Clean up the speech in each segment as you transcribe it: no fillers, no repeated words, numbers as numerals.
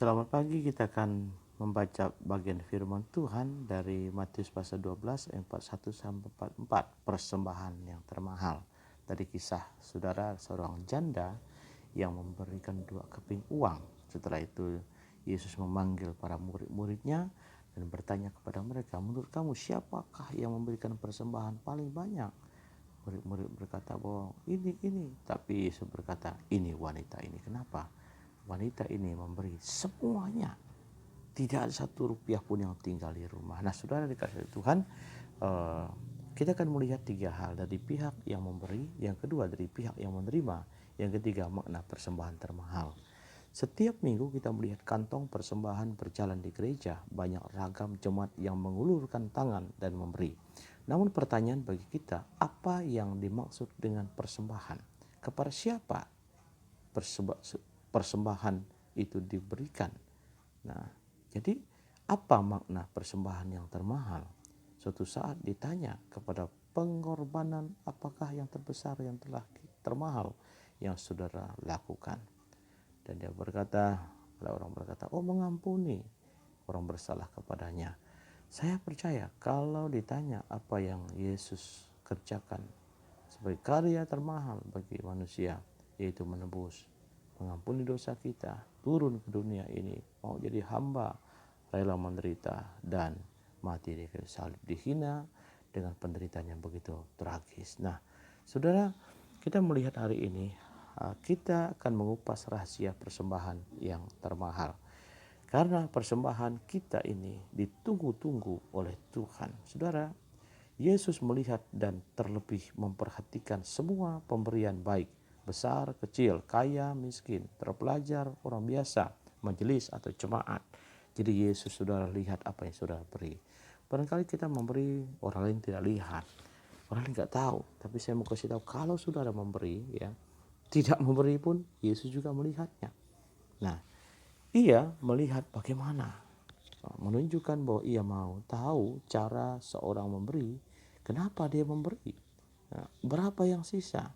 Selamat pagi, kita akan membaca bagian firman Tuhan dari Matius pasal 12 ayat 41 sampai 44, persembahan yang termahal. Dari kisah saudara seorang janda yang memberikan 2 keping uang. Setelah itu Yesus memanggil para murid-muridnya dan bertanya kepada mereka, menurut kamu siapakah yang memberikan persembahan paling banyak? Murid-murid berkata bahwa ini. Tapi Yesus berkata, ini wanita ini. Kenapa? Wanita ini memberi semuanya. Tidak ada 1 rupiah pun yang tinggal di rumah. Nah, saudara dikasih Tuhan, kita akan melihat 3 hal. Dari pihak yang memberi, yang kedua dari pihak yang menerima, yang ketiga makna persembahan termahal. Setiap minggu kita melihat kantong persembahan berjalan di gereja. Banyak ragam jemaat yang mengulurkan tangan dan memberi. Namun pertanyaan bagi kita, apa yang dimaksud dengan persembahan? Kepada siapa persembahan itu diberikan? Nah, jadi apa makna persembahan yang termahal? Suatu saat ditanya kepada pengorbanan apakah yang terbesar, yang telah termahal yang saudara lakukan. Dan dia berkata, ada orang berkata, oh mengampuni orang bersalah kepadanya. Saya percaya kalau ditanya apa yang Yesus kerjakan sebagai karya termahal bagi manusia, yaitu menebus, mengampuni dosa kita, turun ke dunia ini, mau jadi hamba, rela menderita dan mati di kayu salib, dihina dengan penderitaan yang begitu tragis. Nah, saudara, kita melihat hari ini, kita akan mengupas rahasia persembahan yang termahal. Karena persembahan kita ini ditunggu-tunggu oleh Tuhan. Saudara, Yesus melihat dan terlebih memperhatikan semua pemberian baik, besar, kecil, kaya, miskin, terpelajar, orang biasa, majelis atau jemaat. Jadi Yesus saudara lihat apa yang saudara beri. Barangkali kita memberi, orang lain tidak lihat, orang lain nggak tahu. Tapi saya mau kasih tahu, kalau saudara memberi, ya, tidak memberi pun Yesus juga melihatnya. Nah, ia melihat bagaimana, menunjukkan bahwa ia mau tahu cara seorang memberi, kenapa dia memberi, berapa yang sisa.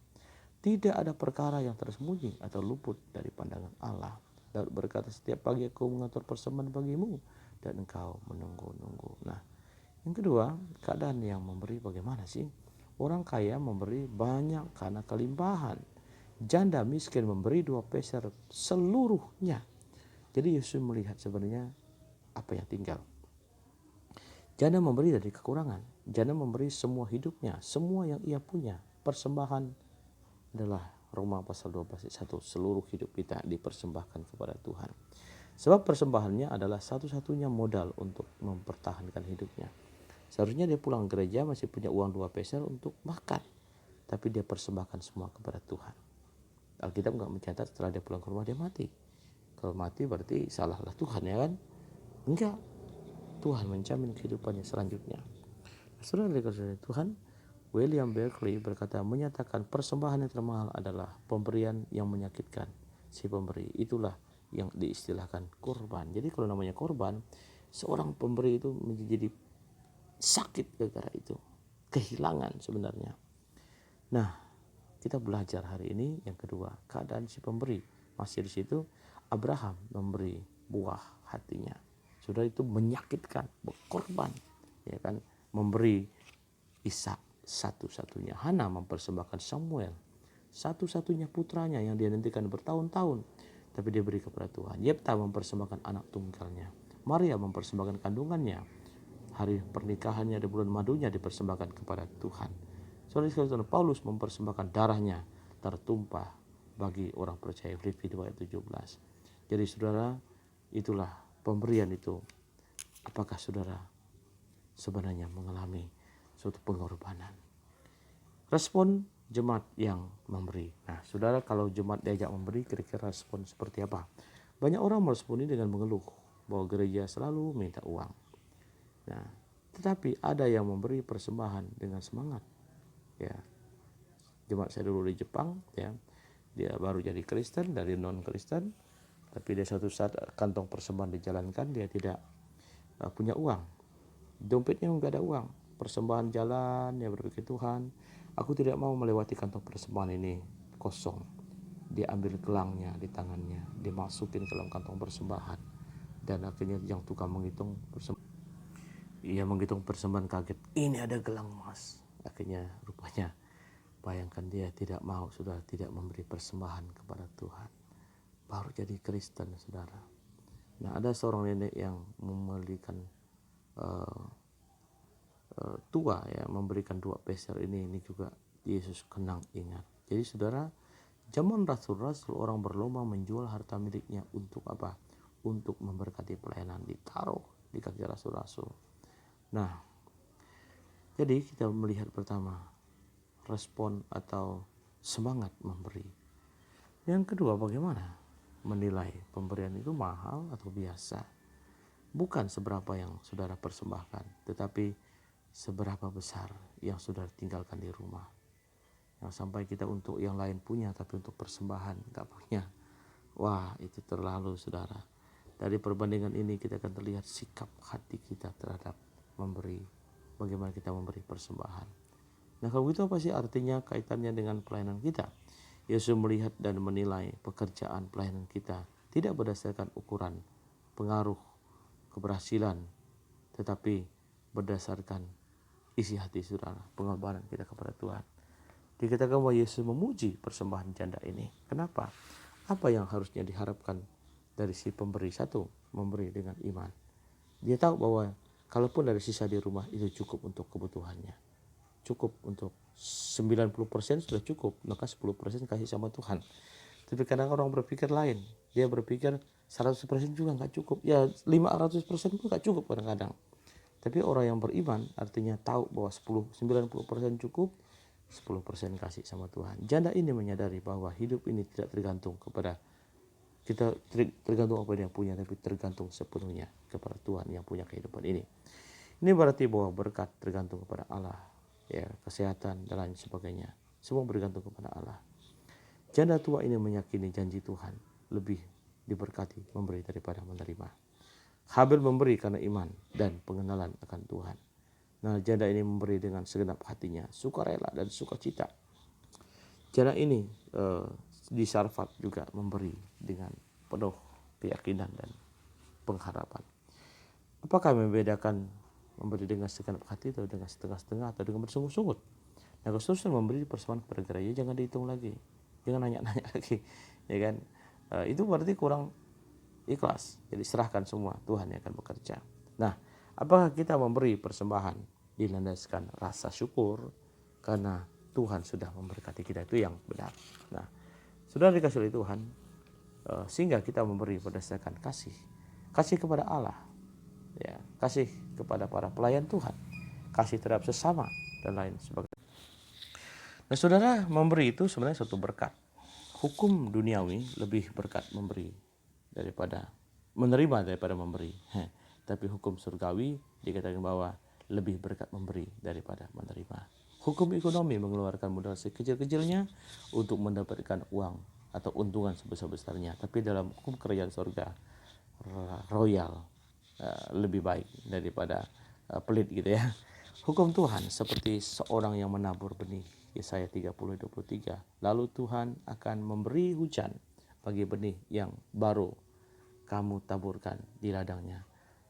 Tidak ada perkara yang tersembunyi atau luput dari pandangan Allah. Daud berkata, setiap pagi aku mengatur persembahan bagimu dan engkau menunggu-nunggu. Nah, yang kedua, keadaan yang memberi bagaimana sih? Orang kaya memberi banyak karena kelimpahan. Janda miskin memberi 2 peser seluruhnya. Jadi Yesus melihat sebenarnya apa yang tinggal. Janda memberi dari kekurangan. Janda memberi semua hidupnya, semua yang ia punya. Persembahan adalah Roma pasal 12 ayat 1. Seluruh hidup kita dipersembahkan kepada Tuhan. Sebab persembahannya adalah satu-satunya modal untuk mempertahankan hidupnya. Seharusnya dia pulang gereja masih punya uang 2 peser untuk makan. Tapi dia persembahkan semua kepada Tuhan. Alkitab nggak mencatat setelah dia pulang ke rumah dia mati. Kalau mati berarti salahlah Tuhan, ya kan? Enggak. Tuhan menjamin kehidupannya selanjutnya. Saudara dikasihi Tuhan, William Berkeley berkata, menyatakan persembahan yang termahal adalah pemberian yang menyakitkan si pemberi. Itulah yang diistilahkan korban. Jadi kalau namanya korban, seorang pemberi itu menjadi sakit gara-gara itu, kehilangan sebenarnya. Nah, kita belajar hari ini yang kedua, keadaan si pemberi. Masih di situ, Abraham memberi buah hatinya. Sudah itu menyakitkan, berkorban, ya kan, memberi Ishak satu-satunya. Hana mempersembahkan Samuel, satu-satunya putranya yang dia nantikan bertahun-tahun, tapi dia beri kepada Tuhan. Yefta mempersembahkan anak tunggalnya. Maria mempersembahkan kandungannya. Hari pernikahannya di bulan madunya dipersembahkan kepada Tuhan. Saudara Paulus mempersembahkan darahnya tertumpah bagi orang percaya. Filipi 2 ayat 17. Jadi saudara, itulah pemberian itu. Apakah saudara sebenarnya mengalami suatu pengorbanan? Respon jemaat yang memberi. Nah, saudara, kalau jemaat diajak memberi, kira-kira respon seperti apa? Banyak orang meresponi dengan mengeluh bahwa gereja selalu minta uang. Nah, tetapi ada yang memberi persembahan dengan semangat. Ya, jemaat saya dulu di Jepang, ya, dia baru jadi Kristen dari non Kristen, tapi dia suatu saat kantong persembahan dijalankan, dia tidak punya uang, dompetnya nggak ada uang, persembahan jalan, dia berpikir, Tuhan, aku tidak mau melewati kantong persembahan ini kosong. Dia ambil gelangnya di tangannya, dimasukin ke dalam kantong persembahan, Dan akhirnya yang tukang menghitung persembahan kaget, ini ada gelang emas. Akhirnya rupanya bayangkan dia tidak mau, sudah tidak memberi persembahan kepada Tuhan. Baru jadi Kristen, saudara. Nah, ada seorang nenek yang memberikan tua ya, memberikan 2 peser ini juga Yesus kenang ingat. Jadi saudara, zaman rasul-rasul orang berlomba menjual harta miliknya untuk apa? Untuk memberkati pelayanan, ditaruh di kaki rasul-rasul. Nah, jadi kita melihat pertama respon atau semangat memberi. Yang kedua, bagaimana menilai pemberian itu mahal atau biasa? Bukan seberapa yang saudara persembahkan, tetapi seberapa besar yang saudara tinggalkan di rumah. Yang sampai kita untuk yang lain punya, tapi untuk persembahan gak punya. Wah, itu terlalu, saudara. Dari perbandingan ini kita akan terlihat sikap hati kita terhadap memberi. Bagaimana kita memberi persembahan. Nah, kalau gitu apa sih artinya kaitannya dengan pelayanan kita? Yesus melihat dan menilai pekerjaan pelayanan kita tidak berdasarkan ukuran pengaruh keberhasilan, tetapi berdasarkan isi hati saudara, pengorbanan kita kepada Tuhan. Dikatakan bahwa Yesus memuji persembahan janda ini. Kenapa? Apa yang harusnya diharapkan dari si pemberi? Satu, memberi dengan iman. Dia tahu bahwa kalaupun dari sisa di rumah itu cukup untuk kebutuhannya. Cukup untuk 90% sudah cukup, maka 10% kasih sama Tuhan. Tapi kadang orang berpikir lain. Dia berpikir 100% juga gak cukup. Ya 500% pun gak cukup kadang-kadang. Tapi orang yang beriman artinya tahu bahwa 90% cukup, 10% kasih sama Tuhan. Janda ini menyadari bahwa hidup ini tidak tergantung kepada kita, tergantung apa yang dia punya, tapi tergantung sepenuhnya kepada Tuhan yang punya kehidupan ini. Ini berarti bahwa berkat tergantung kepada Allah, ya, kesehatan dan lain sebagainya. Semua bergantung kepada Allah. Janda tua ini meyakini janji Tuhan, lebih diberkati memberi daripada menerima. Habel memberi karena iman dan pengenalan akan Tuhan. Nah, janda ini memberi dengan segenap hatinya, sukarela dan sukacita. Janda ini di Sarfat juga memberi dengan penuh keyakinan dan pengharapan. Apakah membedakan memberi dengan segenap hati atau dengan setengah-setengah atau dengan bersungut-sungut? Nah, kalau saudara memberi persembahan kepada gereja, jangan dihitung lagi, jangan nanya-nanya lagi, ya kan? Itu berarti kurang ikhlas. Jadi serahkan semua, Tuhan yang akan bekerja. Nah, apakah kita memberi persembahan dilandaskan rasa syukur karena Tuhan sudah memberkati kita? Itu yang benar. Nah, sudah dikasih oleh Tuhan, sehingga kita memberi berdasarkan kasih kepada Allah, ya, kasih kepada para pelayan Tuhan, kasih terhadap sesama dan lain sebagainya. Nah, saudara, memberi itu sebenarnya suatu berkat. Hukum duniawi lebih berkat memberi daripada menerima daripada memberi. Tapi hukum surgawi dikatakan bahwa lebih berkat memberi daripada menerima. Hukum ekonomi mengeluarkan modal sekecil-kecilnya untuk mendapatkan uang atau untungan sebesar-besarnya. Tapi dalam hukum kerajaan surga, royal lebih baik daripada pelit gitu ya. Hukum Tuhan seperti seorang yang menabur benih. Yesaya 30:23. Lalu Tuhan akan memberi hujan bagi benih yang baru kamu taburkan di ladangnya,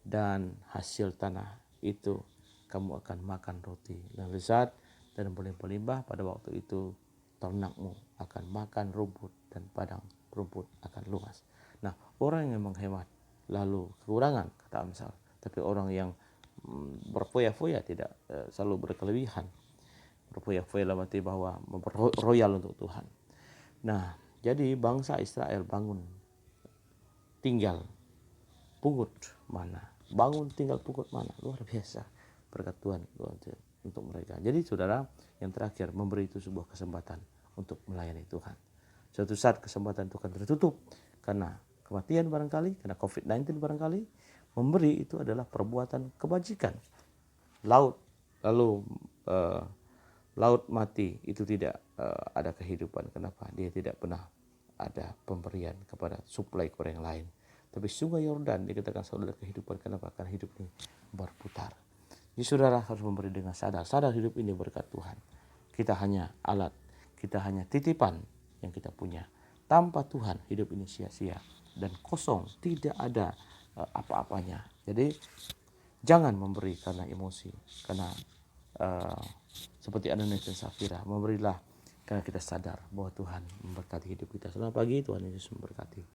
dan hasil tanah itu kamu akan makan roti yang lezat dan berlimpah-limpah. Pada waktu itu ternakmu akan makan rumput dan padang rumput akan luas. Nah, orang yang menghemat lalu kekurangan, kata Amsal. Tapi orang yang berfoya-foya, tidak selalu berkelebihan. Berfoya-foya dalam arti bahwa royal untuk Tuhan. Nah, jadi bangsa Israel bangun tinggal pungut mana, bangun tinggal pungut mana, luar biasa berkat Tuhan untuk mereka. Jadi saudara, yang terakhir, memberi itu sebuah kesempatan untuk melayani Tuhan. Suatu saat kesempatan itu akan tertutup karena kematian barangkali, karena COVID-19 barangkali. Memberi itu adalah perbuatan kebajikan. Laut mati itu tidak ada kehidupan. Kenapa? Dia tidak pernah ada pemberian kepada suplai kepada yang lain. Tapi sungai Yordan dikatakan saudara kehidupan. Kenapa? Karena hidup ini berputar. Jadi saudara harus memberi dengan sadar hidup ini berkat Tuhan. Kita hanya alat, kita hanya titipan yang kita punya. Tanpa Tuhan hidup ini sia-sia dan kosong, tidak ada apa-apanya. Jadi jangan memberi karena emosi, karena seperti Ananias dan Safira, memberilah karena kita sadar bahwa Tuhan memberkati hidup kita. Selamat pagi, Tuhan Yesus memberkati.